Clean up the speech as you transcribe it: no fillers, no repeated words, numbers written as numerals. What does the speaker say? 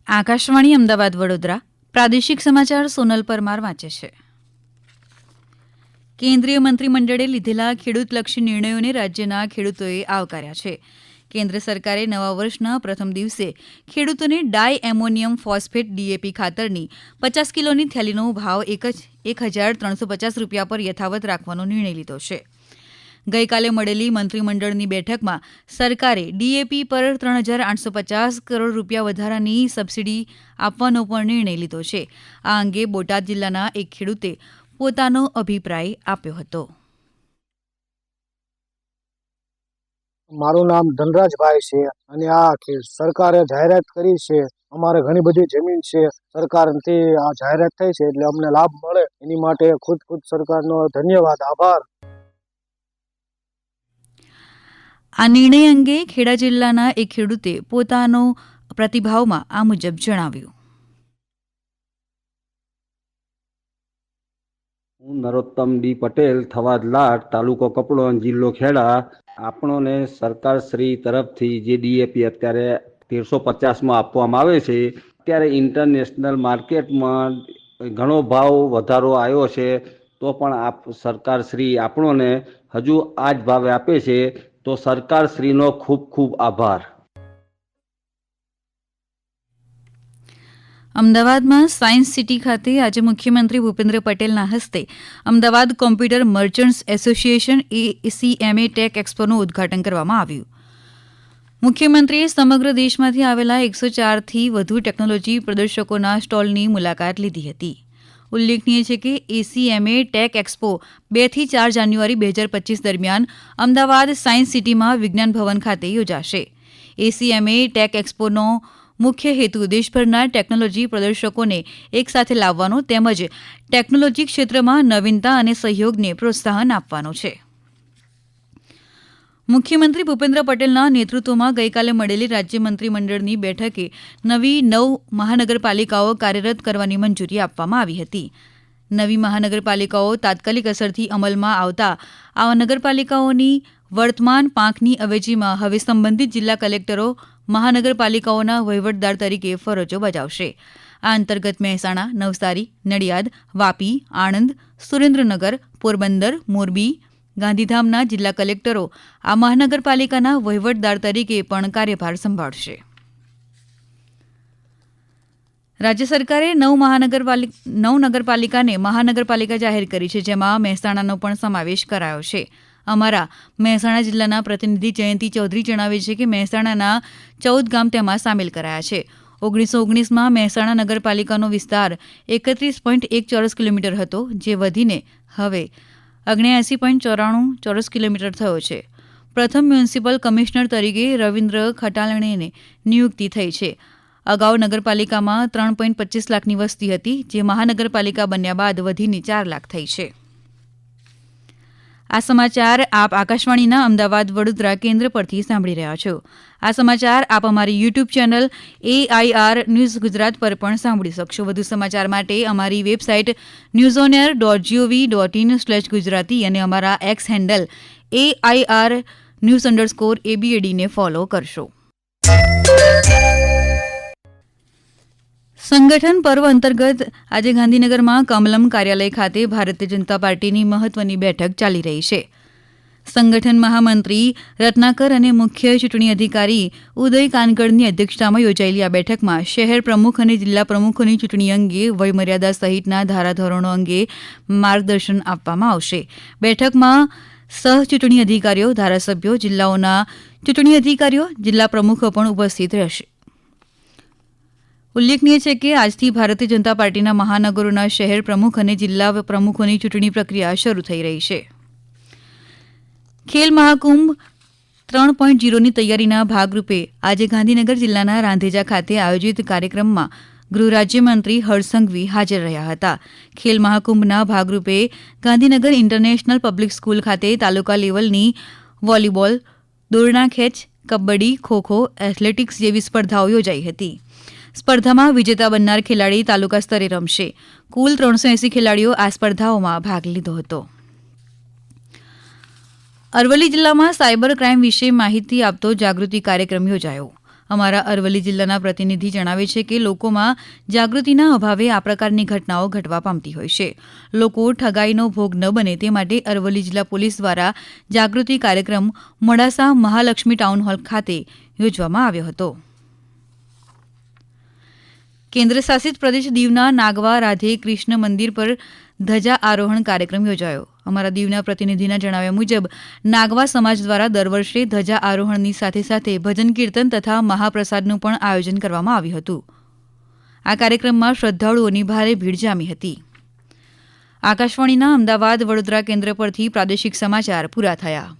આકાશવાણી અમદાવાદ વડોદરા પ્રાદેશિક સમાચાર સોનલ પરમાર વાંચે છે. કેન્દ્રીય મંત્રીમંડળે લીધેલા ખેડૂતલક્ષી નિર્ણયોને રાજ્યના ખેડૂતોએ આવકાર્યા છે. કેન્દ્ર સરકારે નવા વર્ષના પ્રથમ દિવસે ખેડૂતોને ડાય એમોનિયમ ફોસ્ફેટ ડીએપી ખાતરની 50 કિલોની થેલીનો ભાવ 1,350 રૂપિયા પર યથાવત રાખવાનો નિર્ણય લીધો છે. ગઈકાલે મળેલી મંત્રીમંડળની બેઠકમાં સરકારે ડીએપી પર 3,850 કરોડ રૂપિયા વધારાની સબસીડી આપવાનો પણ નિર્ણય લીધો છે. આ અંગે બોટાદ જિલ્લાના એક ખેડૂતે પોતાનો અભિપ્રાય આપ્યો હતો. મારું નામ ધનરાજભાઈ છે અને આ સરકારે જાહેરાત કરી છે. અમારે ઘણી બધી જમીન છે, સરકારથી આ જાહેરાત થઈ છે એટલે અમને લાભ મળે એની માટે ખુદ સરકારનો ધન્યવાદ, આભાર. આ નિર્ણય અંગે ખેડા જિલ્લાના એક ખેડૂતે પોતાનો પ્રતિભાવમાં આ મુજબ જણાવ્યું. હું નરોત્તમ ડી પટેલ, થવાદ લાટ, તાલુકો કપડવંજ, જિલ્લો ખેડા. આપણોને સરકારશ્રી તરફથી જે ડીએપી અત્યારે 1,350માં આપવામાં આવે છે, અત્યારે ઇન્ટરનેશનલ માર્કેટમાં ઘણો ભાવ વધારો આવ્યો છે, તો પણ સરકારશ્રી આપણોને હજુ આ જ ભાવે આપે છે, તો સરકારશ્રીનો ખૂબ ખૂબ આભાર. અમદાવાદમાં સાયન્સ સિટી ખાતે આજે મુખ્યમંત્રી ભૂપેન્દ્ર પટેલના હસ્તે Ahmedabad computer merchants association ACMA tech એક્સપોનું ઉદઘાટન કરવામાં આવ્યું. મુખ્યમંત્રીએ સમગ્ર દેશમાંથી આવેલા 104થી વધુ ટેકનોલોજી પ્રદર્શકોના સ્ટોલની મુલાકાત લીધી હતી. ઉલ્લેખનીય છે કે ACMA ટેક એક્સપો 2 થી 4 જાન્યુઆરી 2025 દરમિયાન અમદાવાદ સાયન્સ સિટીમાં વિજ્ઞાન ભવન ખાતે યોજાશે. ACMA ટેક એક્સપોનો મુખ્ય હેતુ દેશભરના ટેકનોલોજી પ્રદર્શકોને એકસાથે લાવવાનો તેમજ ટેકનોલોજી ક્ષેત્રમાં નવીનતા અને સહયોગને પ્રોત્સાહન આપવાનો છે. મુખ્યમંત્રી ભૂપેન્દ્ર પટેલના નેતૃત્વમાં ગઈકાલે મળેલી રાજ્ય મંત્રીમંડળની બેઠકે નવી 9 મહાનગરપાલિકાઓ કાર્યરત કરવાની મંજૂરી આપવામાં આવી હતી. નવી મહાનગરપાલિકાઓ તાત્કાલિક અસરથી અમલમાં આવતા આ નગરપાલિકાઓની વર્તમાન પાંખની અવેજીમાં હવે સંબંધિત જિલ્લા કલેક્ટરો મહાનગરપાલિકાઓના વહીવટદાર તરીકે ફરજો બજાવશે. આ અંતર્ગત મહેસાણા, નવસારી, નડિયાદ, વાપી, આણંદ, સુરેન્દ્રનગર, પોરબંદર, મોરબી, ગાંધીધામના જિલ્લા કલેક્ટરો આ મહાનગરપાલિકાના વહીવટદાર તરીકે પણ કાર્યભાર સંભાળશે. રાજ્ય સરકારે 9 નગરપાલિકાને મહાનગરપાલિકા જાહેર કરી છે, જેમાં મહેસાણાનો પણ સમાવેશ કરાયો છે. અમારા મહેસાણા જિલ્લાના પ્રતિનિધિ જયંતિ ચૌધરી જણાવે છે કે મહેસાણાના 14 ગામ તેમાં સામેલ કરાયા છે. 1919માં મહેસાણા નગરપાલિકાનો વિસ્તાર 31.1 ચોરસ કિલોમીટર હતો, જે વધીને હવે 79.94 ચોરસ કિલોમીટર થયો છે. પ્રથમ મ્યુનિસિપલ કમિશનર તરીકે રવિન્દ્ર ખટાલણીને નિયુક્તિ થઈ છે. અગાઉ નગરપાલિકામાં 3.25 લાખની વસ્તી હતી, જે મહાનગરપાલિકા બન્યા બાદ વધીને 4 લાખ થઈ છે. આ સમાચાર આપ આકાશવાણીના અમદાવાદ વડોદરા કેન્દ્ર પરથી સાંભળી રહ્યા છો. આ સમાચાર આપ અમારી YouTube channel AIR news Gujarat પર પણ સાંભળી શકશો. વધુ સમાચાર માટે અમારી વેબસાઇટ newsonair.gov.in/gujarati અને અમારા એક્સ હેન્ડલ AIR_news_ABAD ને ફોલો કરશો. સંગઠન પર્વ અંતર્ગત આજે ગાંધીનગરમાં કમલમ કાર્યાલય ખાતે ભારતીય જનતા પાર્ટીની મહત્વની બેઠક ચાલી રહી છે. સંગઠન મહામંત્રી રત્નાકર અને મુખ્ય ચૂંટણી અધિકારી ઉદય કાનગડની અધ્યક્ષતામાં યોજાયેલી આ બેઠકમાં શહેર પ્રમુખ અને જિલ્લા પ્રમુખોની ચૂંટણી અંગે વયમર્યાદા સહિતના ધારાધોરણો અંગે માર્ગદર્શન આપવામાં આવશે. બેઠકમાં સહ ચૂંટણી અધિકારીઓ, ધારાસભ્યો, જિલ્લાઓના ચૂંટણી અધિકારીઓ, જિલ્લા પ્રમુખો પણ ઉપસ્થિત રહેશે. ઉલ્લેખનીય છે કે આજથી ભારતીય જનતા પાર્ટીના મહાનગરોના શહેર પ્રમુખ અને જિલ્લા પ્રમુખોની ચૂંટણી પ્રક્રિયા શરૂ થઈ રહી છે. ખેલ મહાકુંભ 3.0ની તૈયારીના ભાગરૂપે આજે ગાંધીનગર જિલ્લાના રાંધેજા ખાતે આયોજિત કાર્યક્રમમાં ગૃહ રાજ્યમંત્રી હર્ષ સંઘવી હાજર રહ્યા હતા. ખેલ મહાકુંભના ભાગરૂપે ગાંધીનગર ઇન્ટરનેશનલ પબ્લિક સ્કૂલ ખાતે તાલુકા લેવલની વોલીબોલ, દોરડા ખેંચ, કબડ્ડી, ખોખો, એથ્લેટિક્સ જેવી સ્પર્ધાઓ યોજાઈ હતી. સ્પર્ધામાં વિજેતા બનનાર ખેલાડી તાલુકા સ્તરે રમશે. કુલ 380 ખેલાડીઓ આ સ્પર્ધાઓમાં ભાગ લીધો હતો. અરવલ્લી જિલ્લામાં સાયબર ક્રાઇમ વિશે માહિતી આપતો જાગૃતિ કાર્યક્રમ યોજાયો. અમારા અરવલ્લી જિલ્લાના પ્રતિનિધિ જણાવે છે કે લોકોમાં જાગૃતિના અભાવે આ પ્રકારની ઘટનાઓ ઘટવા પામતી હોય છે. લોકો ઠગાઈનો ભોગ ન બને તે માટે અરવલ્લી જિલ્લા પોલીસ દ્વારા જાગૃતિ કાર્યક્રમ મોડાસા મહાલક્ષ્મી ટાઉન હોલ ખાતે યોજવામાં આવ્યો હતો. કેન્દ્ર શાસિત પ્રદેશ દીવના નાગવા રાધે કૃષ્ણ મંદિર પર ધજા આરોહણ કાર્યક્રમ યોજાયો. અમારા દીવના પ્રતિનિધિના જણાવ્યા મુજબ નાગવા સમાજ દ્વારા દર વર્ષે ધજા આરોહણની સાથે સાથે ભજન કીર્તન તથા મહાપ્રસાદનું પણ આયોજન કરવામાં આવ્યું હતું. આ કાર્યક્રમમાં શ્રદ્ધાળુઓની ભારે ભીડ જામી હતી. આકાશવાણીના અમદાવાદ વડોદરા કેન્દ્ર પરથી પ્રાદેશિક સમાચાર પૂરા થયા.